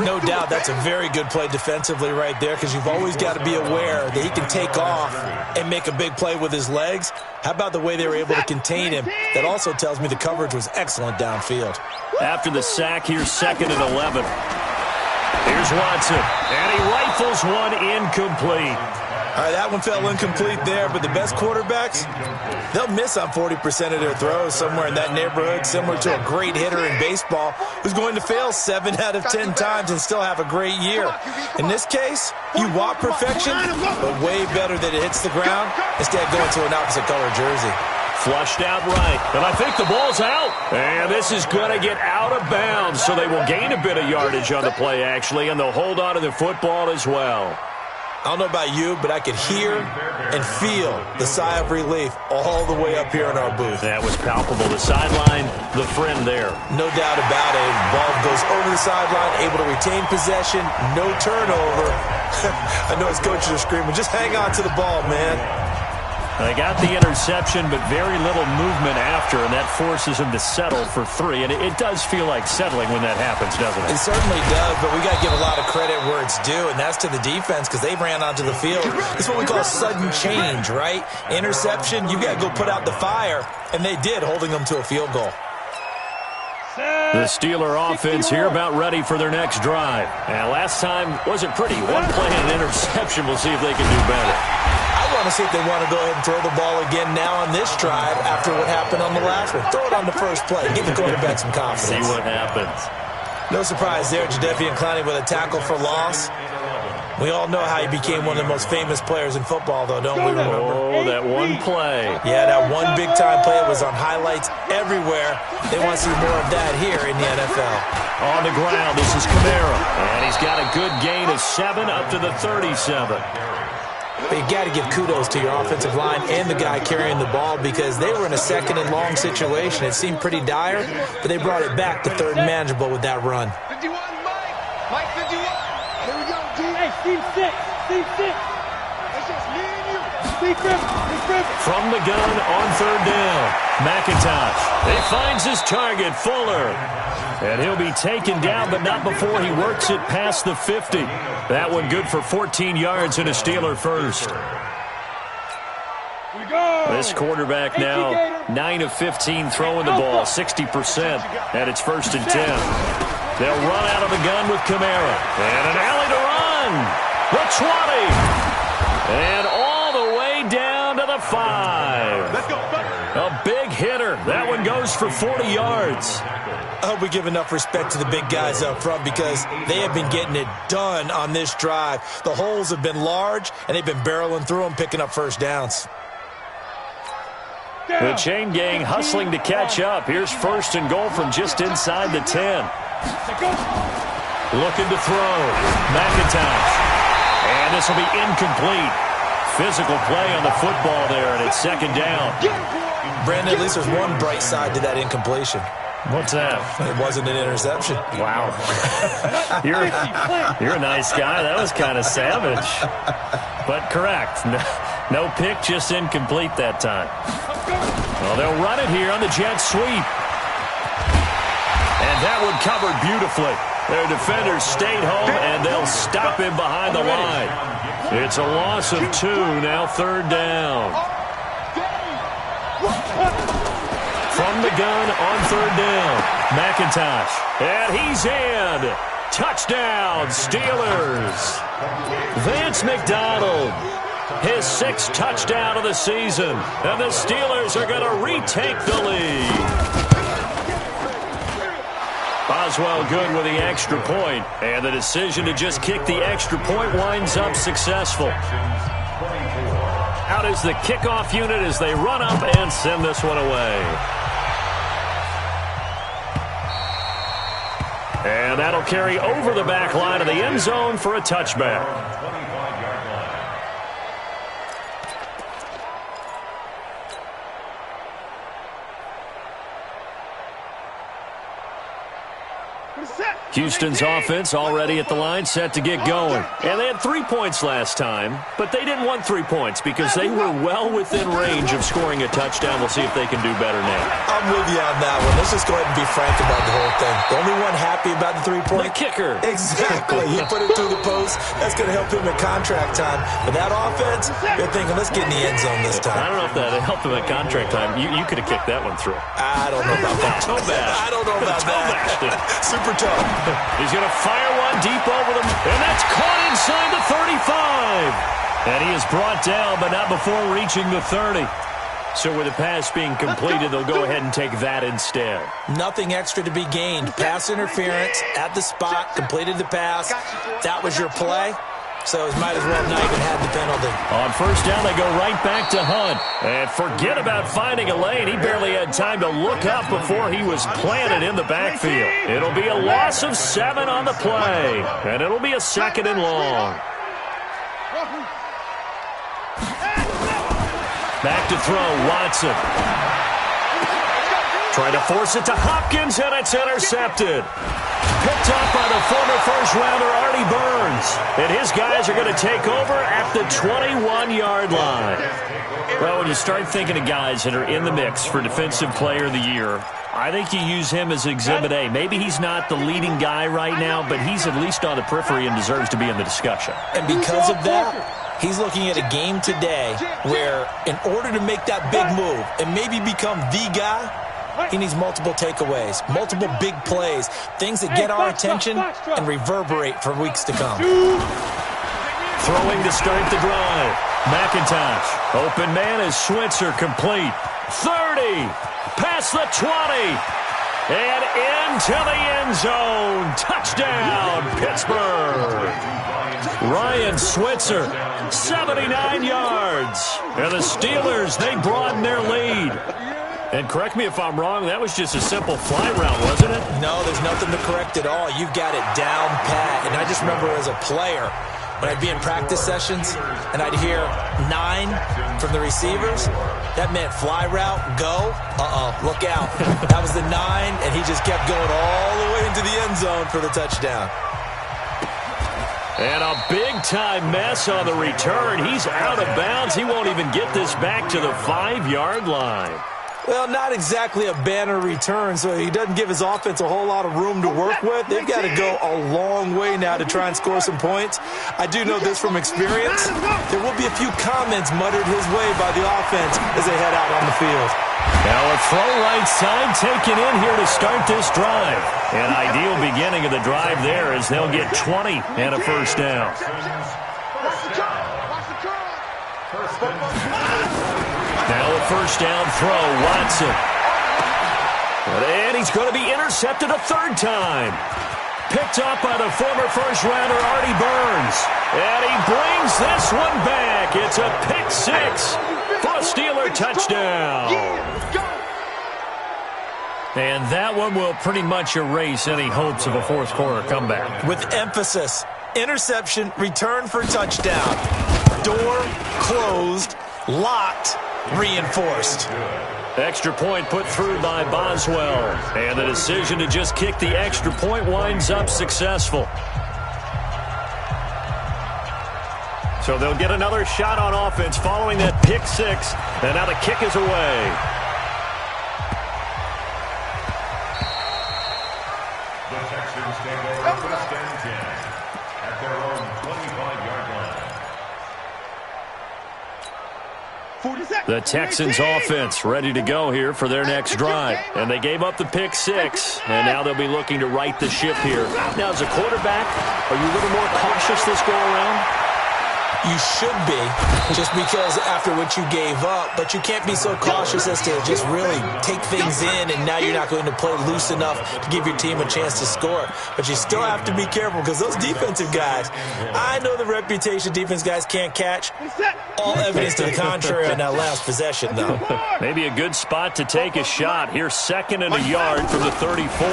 No doubt that's a very good play defensively right there, because you've always got to be aware that he can take off and make a big play with his legs. How about the way they were able to contain him? That also tells me the coverage was excellent downfield. After the sack, here's 2nd and 11. Here's Watson, and he rifles one incomplete. All right, that one fell incomplete there, but the best quarterbacks, they'll miss on 40% of their throws, somewhere in that neighborhood, similar to a great hitter in baseball who's going to fail 7 out of 10 times and still have a great year. In this case, you want perfection, but way better that it hits the ground instead of going to an opposite color jersey. Flushed out right, and I think the ball's out. And this is going to get out of bounds, so they will gain a bit of yardage on the play, actually, and they'll hold on to the football as well. I don't know about you, but I could hear and feel the sigh of relief all the way up here in our booth. That was palpable. The sideline, the friend there. No doubt about it. Ball goes over the sideline, able to retain possession, no turnover. I know his coaches are screaming, just hang on to the ball, man. They got the interception, but very little movement after, and that forces him to settle for 3. And it does feel like settling when that happens, doesn't it? It certainly does, but we got to give a lot of credit where it's due, and that's to the defense because they ran onto the field. It's what we call sudden change, right? Interception, you got to go put out the fire, and they did, holding them to a field goal. The Steeler offense here about ready for their next drive. And last time wasn't pretty. 1 play and an interception. We'll see if they can do better. I want to see if they want to go ahead and throw the ball again now on this drive after what happened on the last one. Throw it on the first play. Give the quarterback some confidence. See what happens. No surprise there. Jadeveon Clowney with a tackle for loss. We all know how he became one of the most famous players in football, though, don't we remember? Oh, that one play. Yeah, that one big-time play. It was on highlights everywhere. They want to see more of that here in the NFL. On the ground, this is Kamara. And he's got a good gain of 7 up to the 37. But you got to give kudos to your offensive line and the guy carrying the ball because they were in a 2nd and long situation. It seemed pretty dire, but they brought it back to 3rd and manageable with that run. 51, Mike 51. Here we go, G. Hey, Steve 6. It's just me and you. Steve Griffin. From the gun on 3rd down. McIntosh. He finds his target, Fuller. And he'll be taken down, but not before he works it past the 50. That one good for 14 yards and a Steeler first. This quarterback now 9 of 15 throwing the ball, 60%, and it's 1st and 10. They'll run out of the gun with Kamara. And an alley to run. The 20. And all the way down to the 5. Let's go. A big hitter. That one goes for 40 yards. I hope we give enough respect to the big guys up front because they have been getting it done on this drive. The holes have been large, and they've been barreling through them, picking up first downs. The chain gang hustling to catch up. Here's 1st and goal from just inside the 10. Looking to throw. McIntosh. And this will be incomplete. Physical play on the football there, and it's 2nd down. Brandon, at least there's one bright side to that incompletion. What's that? It wasn't an interception. Wow. You're a nice guy. That was kind of savage. But correct. No pick, just incomplete that time. Well, they'll run it here on the jet sweep. And that one covered beautifully. Their defenders stayed home, and they'll stop him behind the line. It's a loss of 2, now 3rd down. From the gun on 3rd down, McIntosh. And he's in. Touchdown, Steelers. Vance McDonald, his 6th touchdown of the season. And the Steelers are going to retake the lead. Boswell good with the extra point, and the decision to just kick the extra point winds up successful. Out is the kickoff unit as they run up and send this one away. And that'll carry over the back line of the end zone for a touchback. Houston's offense already at the line, set to get going. And they had 3 points last time, but they didn't want 3 points because they were well within range of scoring a touchdown. We'll see if they can do better now. I'm with you on that one. Let's just go ahead and be frank about the whole thing. The only one happy about the 3-point? The kicker. Exactly. He put it through the post. That's going to help him at contract time. But that offense, they're thinking, let's get in the end zone this time. I don't know if that helped him at contract time. You could have kicked that one through. I don't know about that. I don't know about that. Super tough. He's going to fire one deep over them, and that's caught inside the 35. And he is brought down, but not before reaching the 30. So with the pass being completed, they'll go ahead and take that instead. Nothing extra to be gained. Pass interference at the spot, completed the pass. That was your play. So it might as well not even had the penalty. On 1st down, they go right back to Hunt. And forget about finding a lane. He barely had time to look up before he was planted in the backfield. It'll be a loss of 7 on the play. And it'll be a 2nd and long. Back to throw, Watson. Trying to force it to Hopkins, and it's intercepted. Picked up by the former first-rounder Artie Burns. And his guys are going to take over at the 21-yard line. Well, when you start thinking of guys that are in the mix for Defensive Player of the Year, I think you use him as Exhibit A. Maybe he's not the leading guy right now, but he's at least on the periphery and deserves to be in the discussion. And because of that, he's looking at a game today where in order to make that big move and maybe become the guy, he needs multiple takeaways, multiple big plays, things that get our attention and reverberate for weeks to come. Throwing to start the drive. McIntosh. Open man is Switzer, complete. 30. Past the 20. And into the end zone. Touchdown, Pittsburgh. Ryan Switzer, 79 yards. And the Steelers, they broaden their lead. And correct me if I'm wrong, that was just a simple fly route, wasn't it? No, there's nothing to correct at all. You've got it down pat. And I just remember as a player, when I'd be in practice sessions and I'd hear 9 from the receivers, that meant fly route, go, look out. That was the 9, and he just kept going all the way into the end zone for the touchdown. And a big-time mess on the return. He's out of bounds. He won't even get this back to the 5-yard line. Well, not exactly a banner return, so he doesn't give his offense a whole lot of room to work with. They've got to go a long way now to try and score some points. I do know this from experience. There will be a few comments muttered his way by the offense as they head out on the field. Now a throw right side taken in here to start this drive. An ideal beginning of the drive there as they'll get 20 and a 1st down. Now a 1st down throw, Watson. And he's going to be intercepted a 3rd time. Picked up by the former first-rounder Artie Burns. And he brings this one back. It's a pick 6 for a Steeler touchdown. And that one will pretty much erase any hopes of a 4th quarter comeback. With emphasis, interception, return for touchdown. Door closed, locked, reinforced. Extra point put through by Boswell. And the decision to just kick the extra point winds up successful. So they'll get another shot on offense following that pick 6. And now the kick is away. The Texans offense ready to go here for their next drive. And they gave up the pick 6, and now they'll be looking to right the ship here. Now, as a quarterback, are you a little more cautious this go around? You should be, just because after what you gave up, but you can't be so cautious as to just really take things in, and now you're not going to play loose enough to give your team a chance to score. But you still have to be careful, because those defensive guys, I know the reputation defense guys can't catch. All evidence to the contrary on that last possession, though. Maybe a good spot to take a shot. Here's 2nd and a yard from the 34.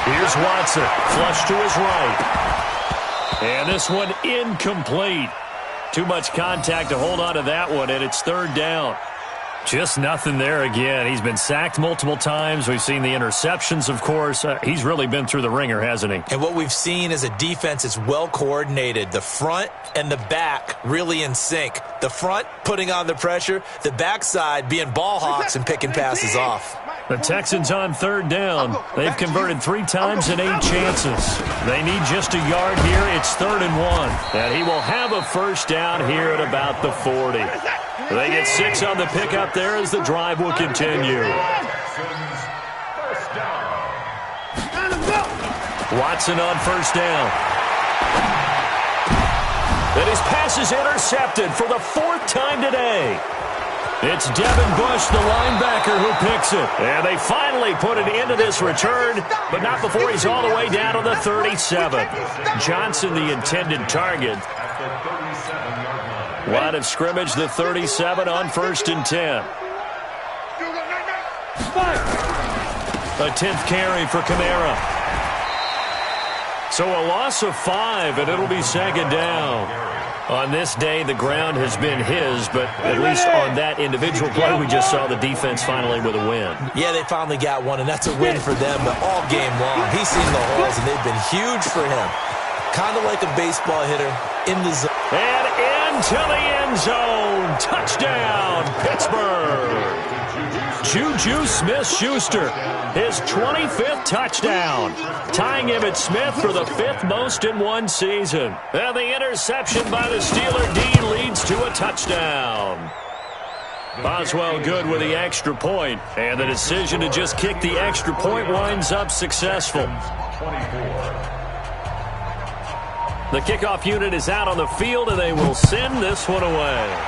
Here's Watson, flush to his right. And this one incomplete. Too much contact to hold on to that one, and it's 3rd down. Just nothing there again. He's been sacked multiple times. We've seen the interceptions, of course. He's really been through the ringer, hasn't he? And what we've seen is a defense that's well coordinated. The front and the back really in sync. The front putting on the pressure. The backside being ball hawks and picking passes off. The Texans on 3rd down. They've converted 3 times in 8 chances. They need just a yard here. It's 3rd and 1. And he will have a 1st down here at about the 40. They get 6 on the pickup there as the drive will continue. Watson on 1st down. And his pass is intercepted for the 4th time today. It's Devin Bush, the linebacker, who picks it. And they finally put it into this return, but not before he's all the way down to the 37. Johnson, the intended target. Line of scrimmage, the 37 on 1st and 10. A 10th carry for Kamara. So a loss of 5, and it'll be 2nd down. On this day, the ground has been his, but at least on that individual play, we just saw the defense finally with a win. Yeah, they finally got one, and that's a win for them, but all game long, he's seen the holes, and they've been huge for him. Kind of like a baseball hitter in the zone. And into the end zone. Touchdown, Pittsburgh. Juju Smith-Schuster, his 25th touchdown, tying him at Smith for the 5th most in one season. And the interception by the Steeler D leads to a touchdown. Boswell good with the extra point, and the decision to just kick the extra point winds up successful. The kickoff unit is out on the field, and they will send this one away.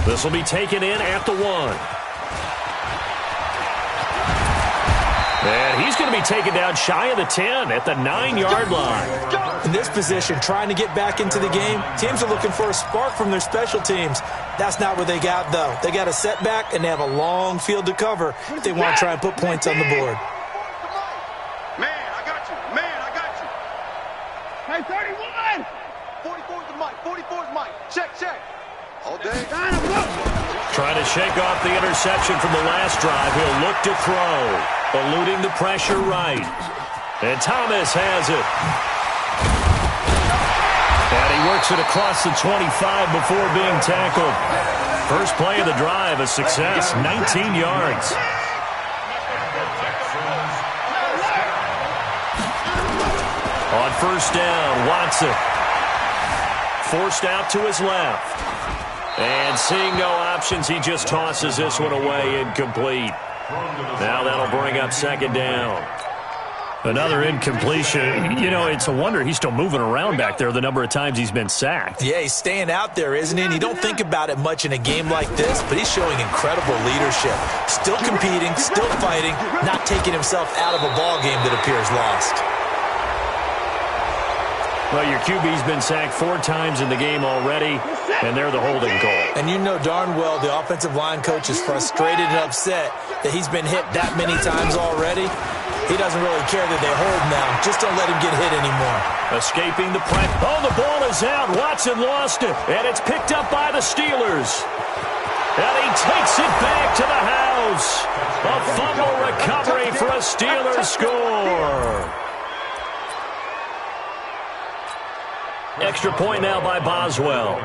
This will be taken in at the 1. And he's going to be taken down shy of the 10 at the 9-yard line. In this position, trying to get back into the game, teams are looking for a spark from their special teams. That's not what they got, though. They got a setback, and they have a long field to cover if they want to try and put points on the board. Man, I got you. Man, I got you. Hey, 31! 44 is the mic. 44 is Mike. Check, check. All day. Trying to shake off the interception from the last drive. He'll look to throw, eluding the pressure right. And Thomas has it. And he works it across the 25 before being tackled. First play of the drive, a success, 19 yards. On 1st down, Watson. Forced out to his left. And seeing no options, he just tosses this one away, incomplete. Now that'll bring up 2nd down. Another incompletion. You know, it's a wonder he's still moving around back there the number of times he's been sacked. Yeah, he's staying out there, isn't he? And you don't think about it much in a game like this, but he's showing incredible leadership. Still competing, still fighting, not taking himself out of a ball game that appears lost. Well, your QB's been sacked 4 times in the game already, and they're the holding call. And you know darn well the offensive line coach is frustrated and upset that he's been hit that many times already. He doesn't really care that they hold now. Just don't let him get hit anymore. Escaping the pressure. Oh, the ball is out. Watson lost it, and it's picked up by the Steelers. And he takes it back to the house. A fumble recovery for a Steelers score. Extra point now by Boswell.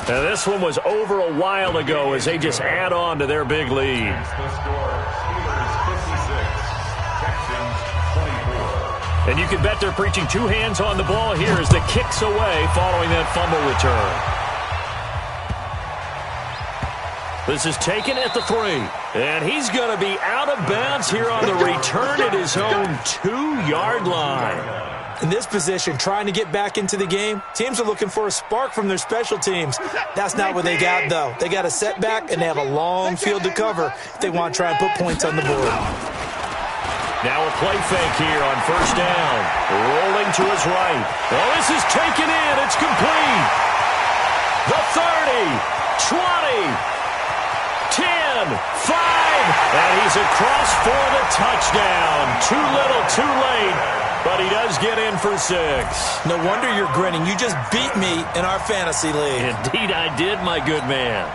And this one was over a while ago as they just add on to their big lead. The score, Steelers 56, Texans 24. And you can bet they're preaching two hands on the ball here as the kick's away following that fumble return. This is taken at the 3. And he's going to be out of bounds here on the return at his own 2-yard line. In this position, trying to get back into the game, teams are looking for a spark from their special teams. That's not what they got, though. They got a setback, and they have a long field to cover if they want to try and put points on the board. Now a play fake here on first down. Rolling to his right. Oh, this is taken in. It's complete. The 30, 20, 10, 5, and he's across for the touchdown. Too little, too late, but he does get in for 6. No wonder you're grinning. You just beat me in our fantasy league. Indeed I did, my good man.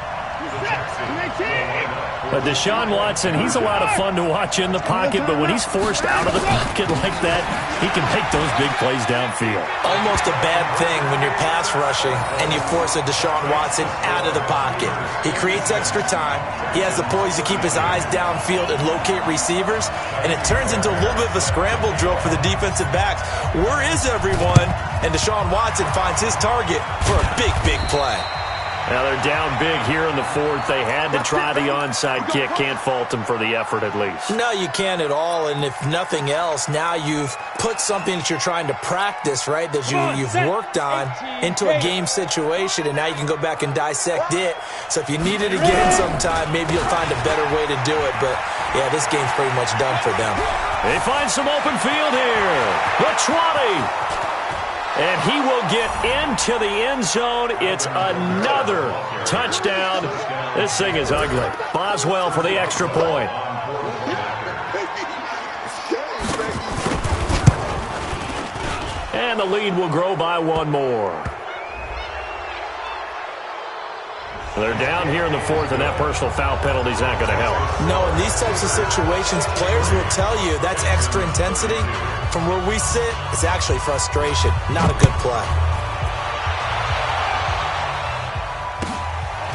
But Deshaun Watson, he's a lot of fun to watch in the pocket, but when he's forced out of the pocket like that, he can make those big plays downfield. Almost a bad thing when you're pass rushing and you force a Deshaun Watson out of the pocket. He creates extra time. He has the poise to keep his eyes downfield and locate receivers, and it turns into a little bit of a scramble drill for the defensive backs. Where is everyone? And Deshaun Watson finds his target for a big, big play. Now they're down big here in the 4th. They had to try the onside kick. Can't fault them for the effort at least. No, you can't at all. And if nothing else, now you've put something that you're trying to practice, right, that you've worked on into a game situation, and now you can go back and dissect it. So if you need it again sometime, maybe you'll find a better way to do it. But, yeah, this game's pretty much done for them. They find some open field here. The 20. And he will get into the end zone. It's another touchdown. This thing is ugly. Boswell for the extra point. And the lead will grow by 1 more. They're down here in the 4th, and that personal foul penalty is not going to help. No, in these types of situations, players will tell you that's extra intensity. From where we sit, it's actually frustration. Not a good play.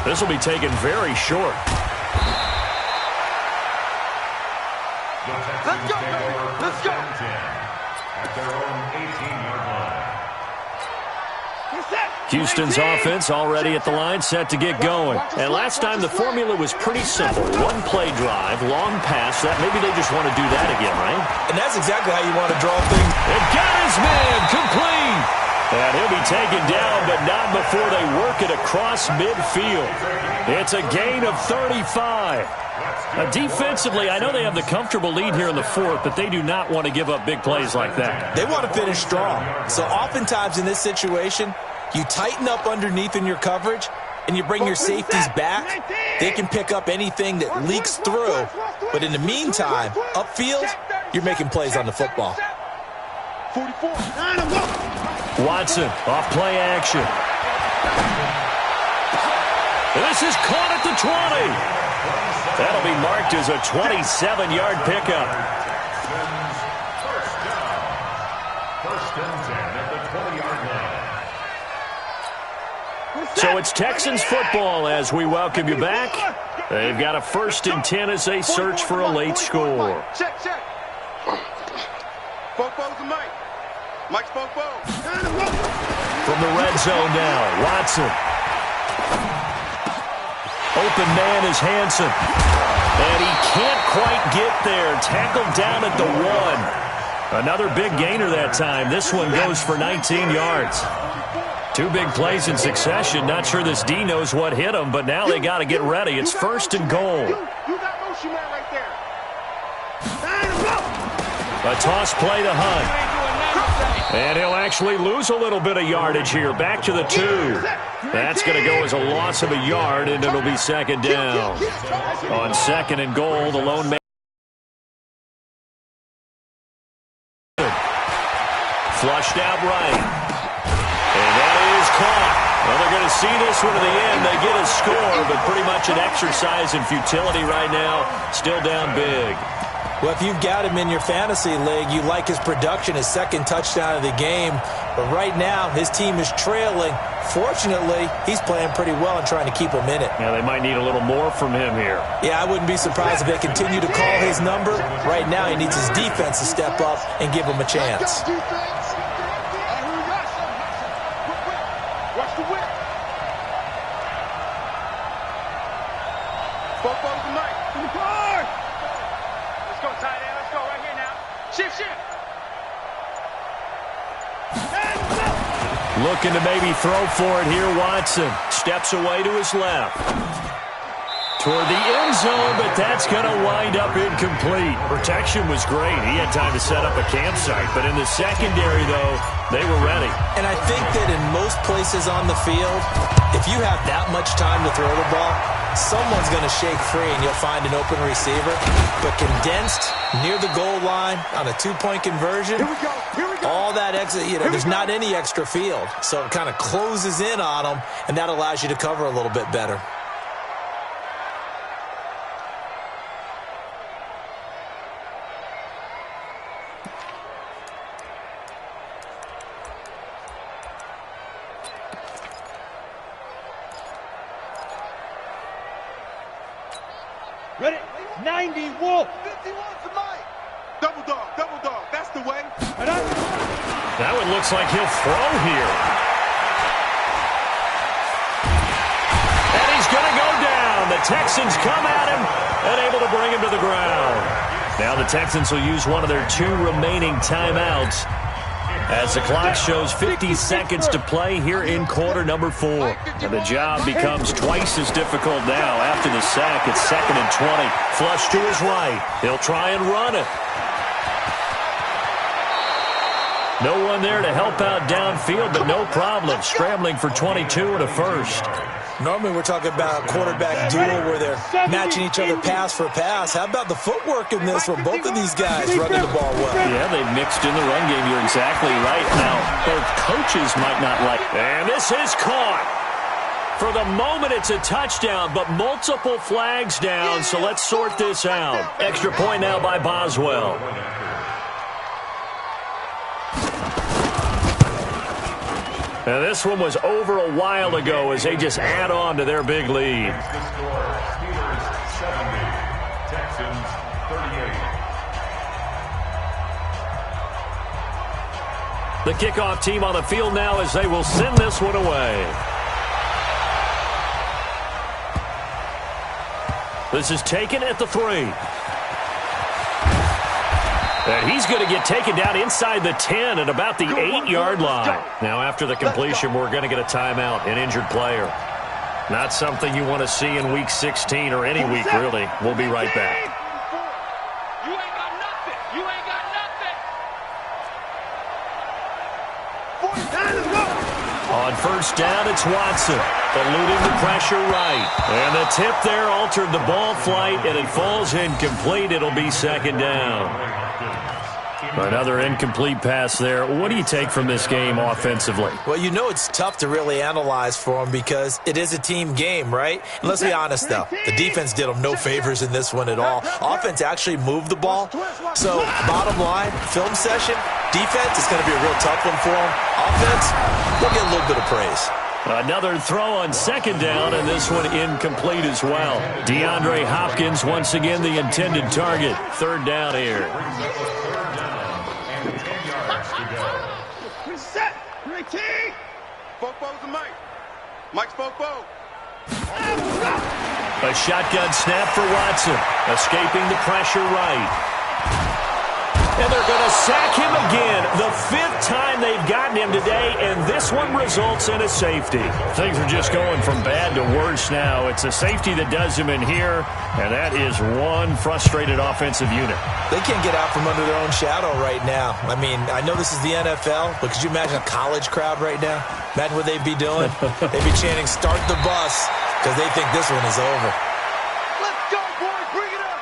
This will be taken very short. Let's go, let's go. At their own 18-yard line. Houston's offense already at the line, set to get going. And last time the formula was pretty simple. 1-play drive, long pass. That maybe they just want to do that again, right? And that's exactly how you want to draw things. It got his man complete. And he'll be taken down, but not before they work it across midfield. It's a gain of 35. Now, defensively, I know they have the comfortable lead here in the 4th, but they do not want to give up big plays like that. They want to finish strong. So oftentimes in this situation, you tighten up underneath in your coverage, and you bring your safeties back. They can pick up anything that leaks through. But in the meantime, upfield, you're making plays on the football. 44. Watson, off play action. This is caught at the 20. That'll be marked as a 27-yard pickup. First and 10 at the 20-yard line. So it's Texans football as we welcome you back. They've got a 1st and 10 as they search for a late score. Check. Bobo's the Mike. Mike's Bobo. From the red zone now, Watson. Open man is Hansen. And he can't quite get there. Tackled down at the 1. Another big gainer that time. This one goes for 19 yards. 2 big plays in succession. Not sure this D knows what hit him, but now they got to get ready. It's 1st and goal. You got motion man right there. A toss play to Hunt. And he'll actually lose a little bit of yardage here. Back to the 2. That's going to go as a loss of a yard, and it'll be 2nd down. On 2nd and goal, the lone man. Flushed out right. And that is caught. Well, they're going to see this one to the end. They get a score, but pretty much an exercise in futility right now. Still down big. Well, if you've got him in your fantasy league, you like his production, his second touchdown of the game. But right now, his team is trailing. Fortunately, he's playing pretty well and trying to keep him in it. Yeah, they might need a little more from him here. Yeah, I wouldn't be surprised if they continue to call his number. Right now, he needs his defense to step up and give him a chance. Watch the whip. Both balls tonight. In the car. Let's go, tight end. Let's go right here now. Shift. Looking to maybe throw for it here, Watson. Steps away to his left. Toward the end zone, but that's going to wind up incomplete. Protection was great. He had time to set up a campsite. But in the secondary, though, they were ready. And I think that in most places on the field, if you have that much time to throw the ball, someone's going to shake free and you'll find an open receiver. But condensed near the goal line on a two-point conversion, all that extra, there's not any extra field. So it kind of closes in on them, and that allows you to cover a little bit better. Ready? 90 Wolf. 51 to Mike. Double dog. That's the way. That one looks like he'll throw here. And he's going to go down. The Texans come at him and able to bring him to the ground. Now the Texans will use one of their 2 remaining timeouts as the clock shows 50 seconds to play here in quarter number 4. And the job becomes twice as difficult now. After the sack, it's 2nd and 20. Flush to his right. He'll try and run it. No one there to help out downfield, but no problem. Scrambling for 22 and a first. Normally we're talking about a quarterback duel where they're matching each other pass for pass. How about the footwork in this where both of these guys running the ball well? Yeah, they've mixed in the run game. You're exactly right. Now, both coaches might not like. And this is caught. For the moment, it's a touchdown, but multiple flags down, so let's sort this out. Extra point now by Boswell. Now, this one was over a while ago as they just add on to their big lead. Steelers 70, Texans 38. The kickoff team on the field now as they will send this one away. This is taken at the 3. And he's going to get taken down inside the 10 at about the 8-yard line. Now, after the completion, we're going to get a timeout, an injured player. Not something you want to see in Week 16 or any week, really. We'll be right back. You ain't got nothing. You ain't got nothing. 49, let's go. On first down, it's Watson, eluding the pressure right. And the tip there altered the ball flight, and it falls incomplete. It'll be 2nd down. Another incomplete pass there. What do you take from this game offensively? Well, it's tough to really analyze for them because it is a team game, right? And let's be honest, though. The defense did them no favors in this one at all. Offense actually moved the ball. So, bottom line, film session, defense is going to be a real tough one for them. Offense, they'll get a little bit of praise. Another throw on 2nd down, and this one incomplete as well. DeAndre Hopkins, once again, the intended target. 3rd down here. Reset. 19. Fofo's to Mike. Mike's Fofo. A shotgun snap for Watson, escaping the pressure right. And they're going to sack him again. The 5th time they've gotten him today, and this one results in a safety. Things are just going from bad to worse now. It's a safety that does him in here, and that is one frustrated offensive unit. They can't get out from under their own shadow right now. I mean, I know this is the NFL, but could you imagine a college crowd right now? Imagine what they'd be doing. They'd be chanting, "Start the bus," because they think this one is over. Let's go, boys. Bring it up.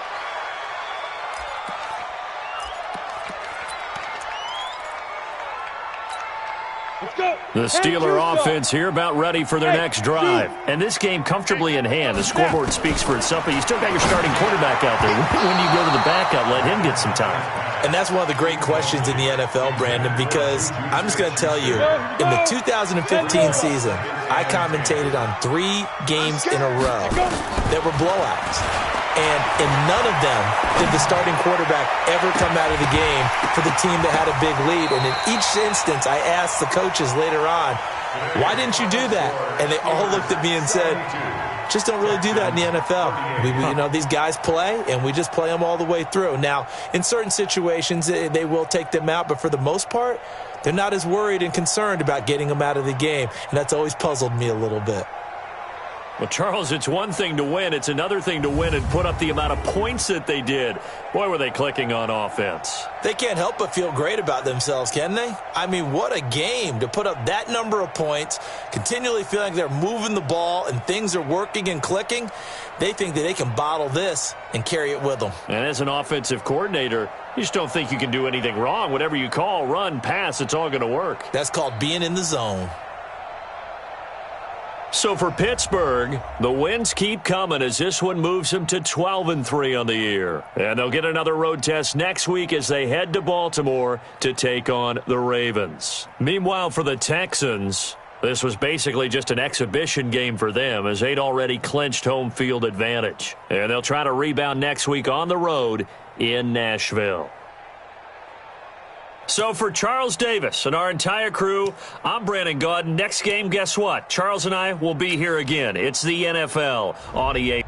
The Steeler offense here about ready for their next drive. And this game comfortably in hand. The scoreboard speaks for itself, but you still got your starting quarterback out there. When do you go to the backup, let him get some time? And that's one of the great questions in the NFL, Brandon, because I'm just going to tell you, in the 2015 season, I commentated on 3 games in a row that were blowouts. And in none of them did the starting quarterback ever come out of the game for the team that had a big lead. And in each instance, I asked the coaches later on, why didn't you do that? And they all looked at me and said, just don't really do that in the NFL. These guys play, and we just play them all the way through. Now, in certain situations, they will take them out, but for the most part, they're not as worried and concerned about getting them out of the game. And that's always puzzled me a little bit. Well, Charles, it's one thing to win. It's another thing to win and put up the amount of points that they did. Boy, were they clicking on offense. They can't help but feel great about themselves, can they? I mean, what a game to put up that number of points, continually feeling they're moving the ball and things are working and clicking. They think that they can bottle this and carry it with them. And as an offensive coordinator, you just don't think you can do anything wrong. Whatever you call, run, pass, it's all going to work. That's called being in the zone. So for Pittsburgh, the wins keep coming as this one moves them to 12-3 on the year. And they'll get another road test next week as they head to Baltimore to take on the Ravens. Meanwhile, for the Texans, this was basically just an exhibition game for them as they'd already clinched home field advantage. And they'll try to rebound next week on the road in Nashville. So for Charles Davis and our entire crew, I'm Brandon Gaudin. Next game, guess what? Charles and I will be here again. It's the NFL on EA.